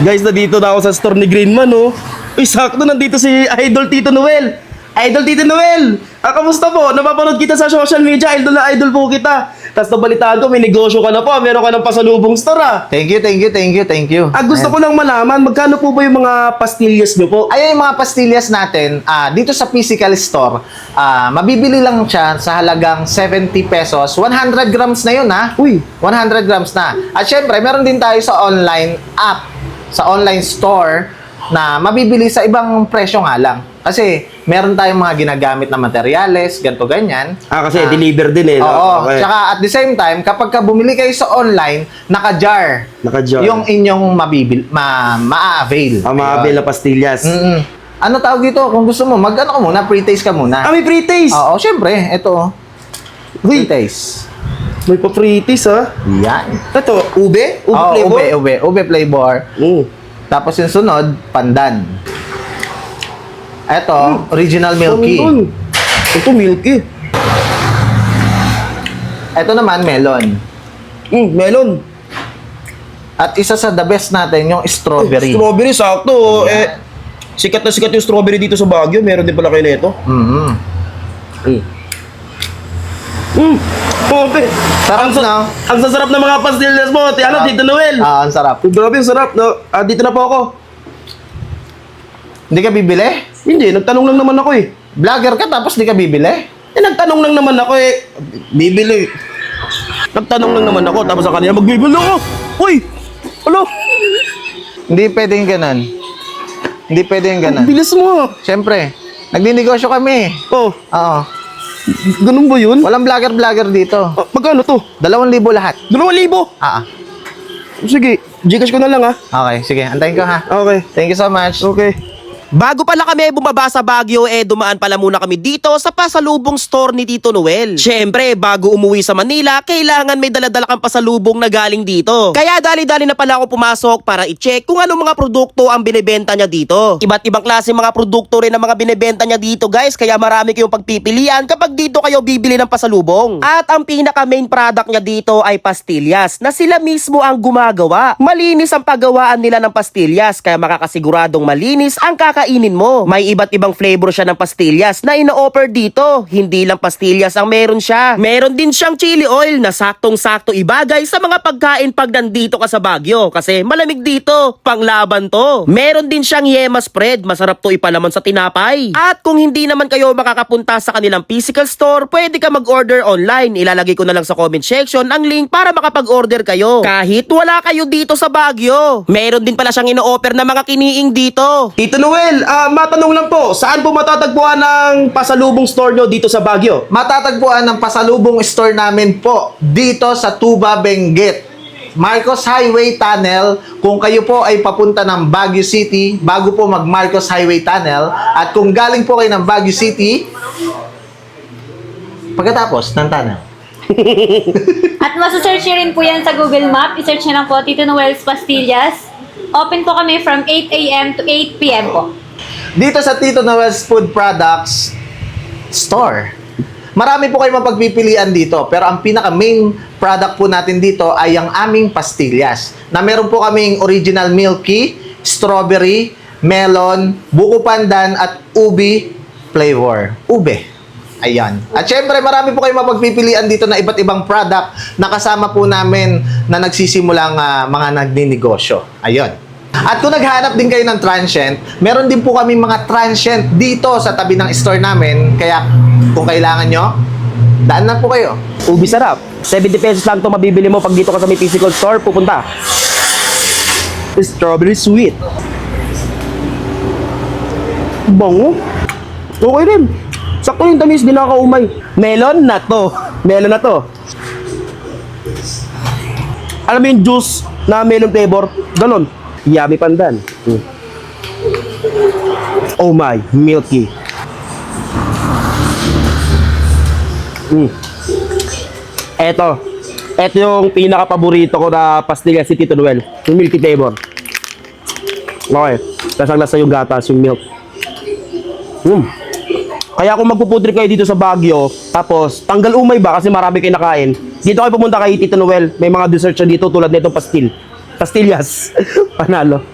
Guys, nandito na ako sa store ni Greenman, oh. Uy, sakto, nandito si Idol Tito Noel. Idol Tito Noel! Kamusta po? Napapanood kita sa social media, idol na idol po kita. Tapos nabalitaan ko, may negosyo ka na po, meron ka ng pasalubong store, ah. Thank you. Gusto ko lang malaman, magkano po ba yung mga pastillas nyo po? Ayan yung mga pastillas natin, dito sa physical store, mabibili lang siya sa halagang 70 pesos. 100 grams na yun, ha? Uy. 100 grams na. At syempre, meron din tayo sa online app, sa online store, na mabibili sa ibang presyo nga lang. Kasi meron tayong mga ginagamit na materyales, ganito ganyan. Kasi deliver din eh. No? Oo. Okay. Tsaka at the same time, kapag ka bumili kayo sa online, naka-jar. Naka-jar. Yung inyong ma-avail. Ma-avail na pastillas. Ano tawag dito? Kung gusto mo, mag-ano ka muna, pre-taste ka muna. May pre-taste! Oo, syempre. Ito. Uy. Pre-taste. May pa-pre-taste, ha? Yan. Ito, ube? Ube Oo, flavor? ube flavor. Tapos yung sunod, pandan. Ito, original milky. Ito, milky. Ito naman, melon. Melon. At isa sa the best natin, yung strawberry. Strawberry, sakto. Sikat na sikat yung strawberry dito sa Baguio. Meron din pala kayo nito. Okay. Sarap na. Ang sasarap ng mga pastillas mo. Tito Noel. Ang sarap. Grabe, ang sarap. No? Dito na po ako. Hindi ka bibili? Hindi, nagtanong lang naman ako eh. Vlogger ka tapos di ka bibili? Nagtanong lang naman ako eh. Bibili. Nagtanong lang naman ako, tapos sa kanila magbibili ako. Uy! Alo! Hindi pwedeng ganun. Hindi pwedeng ganun. Bilis mo. Siyempre, nagninegosyo kami. Oh, Oo. ganun ba yun? Walang vlogger dito. Magkano to? 2,000 lahat. 2,000. Sige, Gcash ko na lang ha. Okay, sige. Antayin ko ha. Okay. Thank you so much. Okay. Bago pala kami bumaba sa Baguio, dumaan pala muna kami dito sa pasalubong store ni Tito Noel. Syempre, bago umuwi sa Manila, kailangan may daladala kang pasalubong na galing dito. Kaya dali-dali na pala ako pumasok para i-check kung anong mga produkto ang binebenta niya dito. Iba't ibang klase mga produkto rin ang mga binebenta niya dito, guys, kaya marami kayong pagpipilian kapag dito kayo bibili ng pasalubong. At ang pinaka main product niya dito ay pastillas na sila mismo ang gumagawa. Malinis ang paggawaan nila ng pastillas, kaya makakasiguradong malinis ang kakainin mo. May iba't ibang flavor siya ng pastillas na ino-offer dito. Hindi lang pastillas ang meron siya. Meron din siyang chili oil na saktong-sakto ibagay sa mga pagkain pag nandito ka sa Baguio kasi malamig dito. Panglaban to. Meron din siyang yema spread. Masarap to ipalaman sa tinapay. At kung hindi naman kayo makakapunta sa kanilang physical store, pwede ka mag-order online. Ilalagay ko na lang sa comment section ang link para makapag-order kayo. Kahit wala kayo dito sa Baguio. Meron din pala siyang ino-offer na mga kiniing dito. Tito Noel, matanong lang po, saan po matatagpuan ng pasalubong store nyo dito sa Baguio? Matatagpuan ng pasalubong store namin po dito sa Tuba, Benguet. Marcos Highway Tunnel. Kung kayo po ay papunta ng Baguio City, bago po mag Marcos Highway Tunnel, at kung galing po kayo ng Baguio City, pagkatapos ng tunnel. At masasearch nyo rin po yan sa Google Map. I-search nyo lang po Tito Noel's Pastillas. Open po kami from 8 a.m. to 8 p.m. po. Dito sa Tito Noel's Food Products Store. Marami po kayong mapagpipilian dito, pero ang pinaka main product po natin dito ay ang aming pastillas. Na meron po kaming original milky, strawberry, melon, buko pandan at ubi flavor. Ube. Ayan. At syempre, marami po kayong mapagpipilian dito na iba't ibang product na kasama po namin na nagsisimulang mga nagninegosyo. Ayun. At kung naghahanap din kayo ng transient, meron din po kami mga transient dito sa tabi ng store namin. Kaya kung kailangan nyo, daan na po kayo. Ubi sarap. 70 pesos lang ito mabibili mo pag dito ka sa may physical store, pupunta. Strawberry sweet. Bango. Okay rin. Sakto yung tamis, di nakakaumay. Melon na to. Melon na to. Alam mo yung juice na melon flavor? Ganon. Yummy pandan. Oh my, milky. Eto yung pinaka-paborito ko na pastillas si Tito Noel. Yung milky flavor. Okay. Lasang-lasa yung gatas, yung milk. Kaya kung magpupudri kayo dito sa Baguio, tapos tanggal umay ba kasi marami kayo nakain, dito kayo pumunta kay Tito Noel. May mga dessert siya dito tulad nitong pastillas. Panalo.